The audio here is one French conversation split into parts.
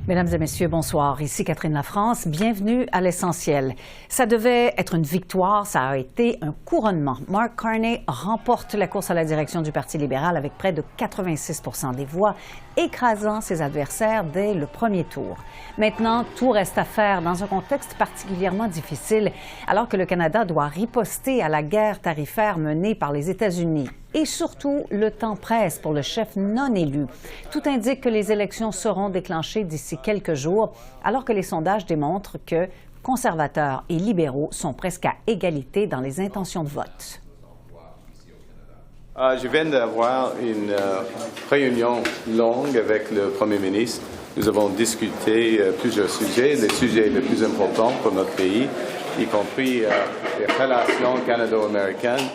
Mesdames et messieurs, bonsoir. Ici Catherine Lafrance. Bienvenue à l'essentiel. Ça devait être une victoire, ça a été un couronnement. Mark Carney remporte la course à la direction du Parti libéral avec près de 86 % des voix, écrasant ses adversaires dès le premier tour. Maintenant, tout reste à faire dans un contexte particulièrement difficile, alors que le Canada doit riposter à la guerre tarifaire menée par les États-Unis. Et surtout, le temps presse pour le chef non élu. Tout indique que les élections seront déclenchées d'ici quelques jours, alors que les sondages démontrent que conservateurs et libéraux sont presque à égalité dans les intentions de vote. Je viens d'avoir une réunion longue avec le Premier ministre. Nous avons discuté plusieurs sujets, les sujets les plus importants pour notre pays, y compris les relations canado-américaines,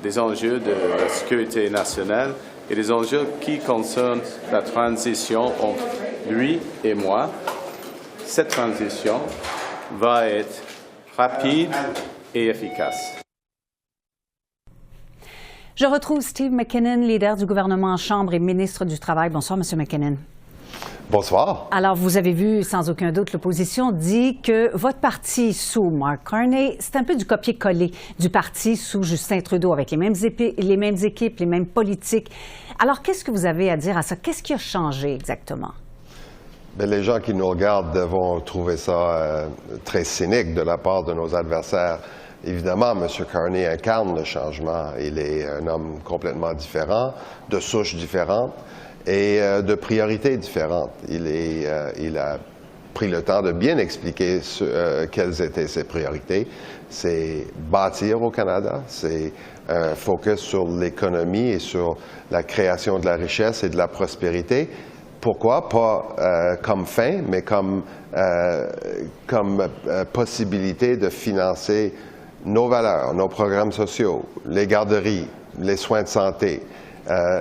des enjeux de la sécurité nationale et des enjeux qui concernent la transition entre lui et moi. Cette transition va être rapide et efficace. Je retrouve Steve McKinnon, leader du gouvernement en Chambre et ministre du Travail. Bonsoir, M. McKinnon. Bonsoir. Alors, vous avez vu, sans aucun doute, l'opposition dit que votre parti sous Mark Carney, c'est un peu du copier-coller du parti sous Justin Trudeau, avec les mêmes équipes, les mêmes politiques. Alors, qu'est-ce que vous avez à dire à ça? Qu'est-ce qui a changé exactement? Bien, les gens qui nous regardent vont trouver ça très cynique de la part de nos adversaires. Évidemment, M. Carney incarne le changement. Il est un homme complètement différent, de souche différente et de priorités différentes. Il a pris le temps de bien expliquer quelles étaient ses priorités. C'est bâtir au Canada, c'est un focus sur l'économie et sur la création de la richesse et de la prospérité. Pourquoi? Pas comme fin, mais comme possibilité de financer nos valeurs, nos programmes sociaux, les garderies, les soins de santé.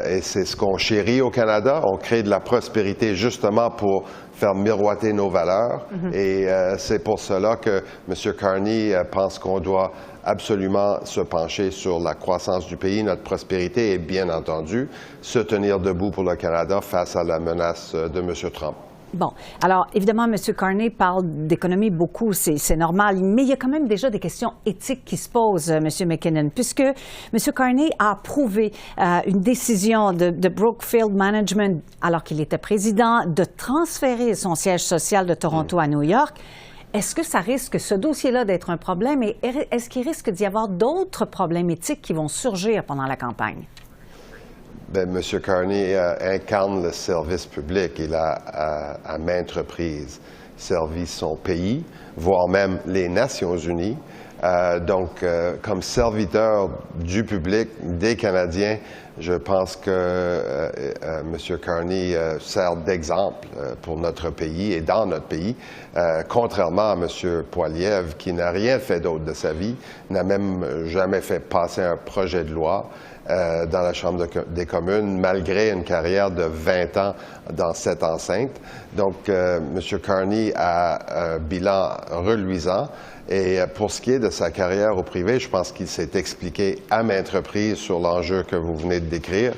Et c'est ce qu'on chérit au Canada. On crée de la prospérité justement pour faire miroiter nos valeurs. Et c'est pour cela que M. Carney pense qu'on doit absolument se pencher sur la croissance du pays, notre prospérité et, bien entendu, se tenir debout pour le Canada face à la menace de M. Trump. Bon. Alors, évidemment, M. Carney parle d'économie beaucoup, c'est normal, mais il y a quand même déjà des questions éthiques qui se posent, M. McKinnon, puisque M. Carney a approuvé une décision de Brookfield Management, alors qu'il était président, de transférer son siège social de Toronto à New York. Est-ce que ça risque, ce dossier-là, d'être un problème et est-ce qu'il risque d'y avoir d'autres problèmes éthiques qui vont surgir pendant la campagne? Bien, M. Carney incarne le service public. Il a, à maintes reprises, servi son pays, voire même les Nations unies. Donc, comme serviteur du public, des Canadiens, je pense que M. Carney sert d'exemple pour notre pays et dans notre pays, contrairement à M. Poilievre, qui n'a rien fait d'autre de sa vie, n'a même jamais fait passer un projet de loi dans la Chambre des communes, malgré une carrière de 20 ans dans cette enceinte. Donc, M. Carney a un bilan reluisant. Et pour ce qui est de sa carrière au privé, je pense qu'il s'est expliqué à maintes reprises sur l'enjeu que vous venez de décrire.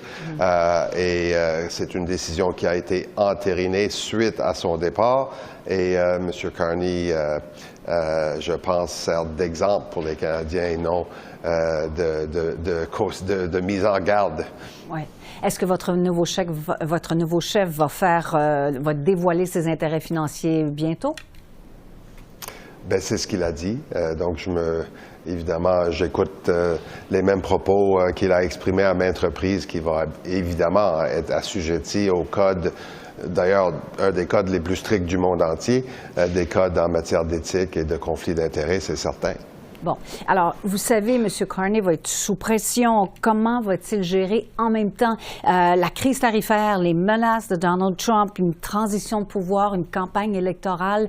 C'est une décision qui a été entérinée suite à son départ. Et M. Carney, je pense, sert d'exemple pour les Canadiens et non de mise en garde. Oui. Est-ce que votre nouveau chef va dévoiler ses intérêts financiers bientôt? Bien, c'est ce qu'il a dit. Donc, évidemment, j'écoute les mêmes propos qu'il a exprimés à maintes reprises, qui va évidemment être assujetti au code, d'ailleurs, un des codes les plus stricts du monde entier, des codes en matière d'éthique et de conflit d'intérêts, c'est certain. Bon. Alors, vous savez, M. Carney va être sous pression. Comment va-t-il gérer en même temps la crise tarifaire, les menaces de Donald Trump, une transition de pouvoir, une campagne électorale,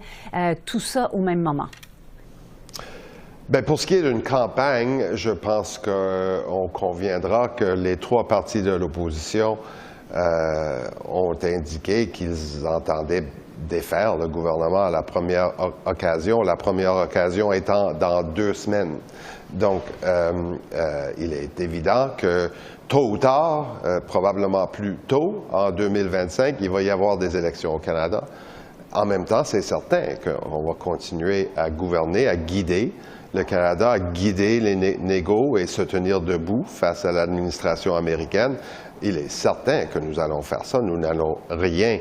tout ça au même moment? Bien, pour ce qui est d'une campagne, je pense qu'on conviendra que les trois partis de l'opposition ont indiqué qu'ils entendaient défaire le gouvernement à la première occasion étant dans 2 semaines. Donc, il est évident que tôt ou tard, probablement plus tôt, en 2025, il va y avoir des élections au Canada. En même temps, c'est certain qu'on va continuer à gouverner, à guider le Canada, à guider les négos et se tenir debout face à l'administration américaine. Il est certain que nous allons faire ça. Nous n'allons rien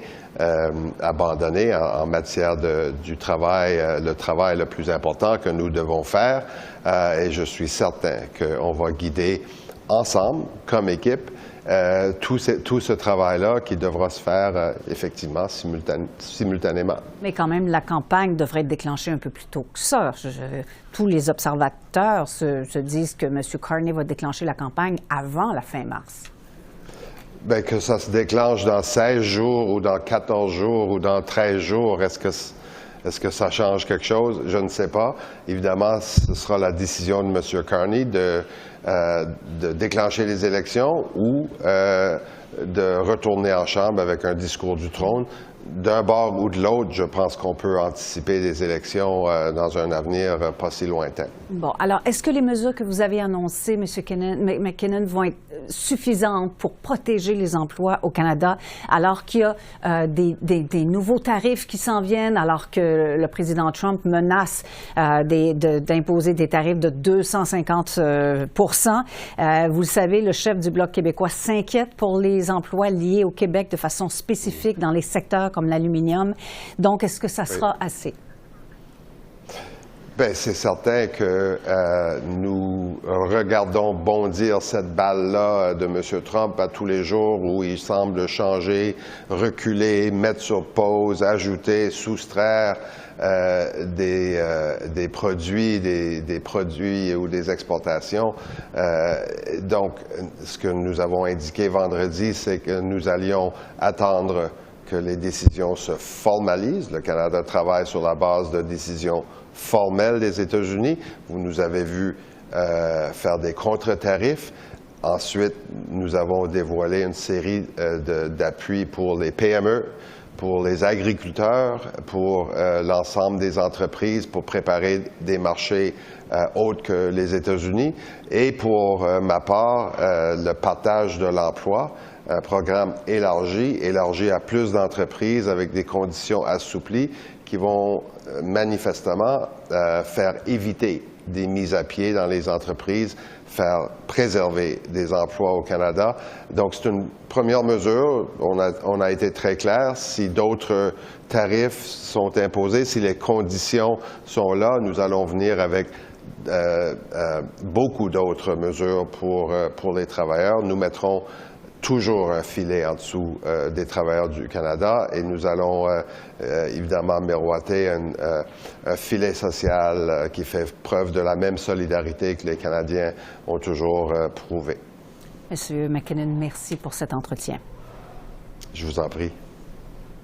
abandonner en matière du travail, le travail le plus important que nous devons faire. Et je suis certain qu'on va guider ensemble, comme équipe, tout ce travail-là qui devra se faire effectivement simultanément. Mais quand même, la campagne devrait être déclenchée un peu plus tôt que ça. Tous les observateurs se disent que M. Carney va déclencher la campagne avant la fin mars. Bien, que ça se déclenche dans 16 jours ou dans 14 jours ou dans 13 jours, est-ce que ça change quelque chose? Je ne sais pas. Évidemment, ce sera la décision de M. Carney de déclencher les élections ou de retourner en Chambre avec un discours du trône. D'un bord ou de l'autre, je pense qu'on peut anticiper des élections dans un avenir pas si lointain. Bon, alors, est-ce que les mesures que vous avez annoncées, M. McKinnon, vont être suffisantes pour protéger les emplois au Canada, alors qu'il y a des nouveaux tarifs qui s'en viennent, alors que le président Trump menace d'imposer des tarifs de 250 Vous le savez, le chef du Bloc québécois s'inquiète pour les emplois liés au Québec de façon spécifique dans les secteurs comme l'aluminium. Donc, est-ce que ça sera assez? Bien, c'est certain que nous regardons bondir cette balle-là de M. Trump à tous les jours où il semble changer, reculer, mettre sur pause, ajouter, soustraire des produits ou des exportations. Donc, ce que nous avons indiqué vendredi, c'est que nous allions attendre que les décisions se formalisent. Le Canada travaille sur la base de décisions formelles des États-Unis. Vous nous avez vu faire des contre-tarifs. Ensuite, nous avons dévoilé une série d'appuis pour les PME, pour les agriculteurs, pour l'ensemble des entreprises, pour préparer des marchés autres que les États-Unis. Et pour ma part, le partage de l'emploi, un programme élargi à plus d'entreprises avec des conditions assouplies qui vont manifestement faire éviter des mises à pied dans les entreprises, faire préserver des emplois au Canada. Donc, c'est une première mesure. On a été très clair. Si d'autres tarifs sont imposés, si les conditions sont là, nous allons venir avec beaucoup d'autres mesures pour les travailleurs. Nous mettrons toujours un filet en dessous des travailleurs du Canada et nous allons évidemment miroiter un filet social qui fait preuve de la même solidarité que les Canadiens ont toujours prouvé. Monsieur McKinnon, merci pour cet entretien. Je vous en prie.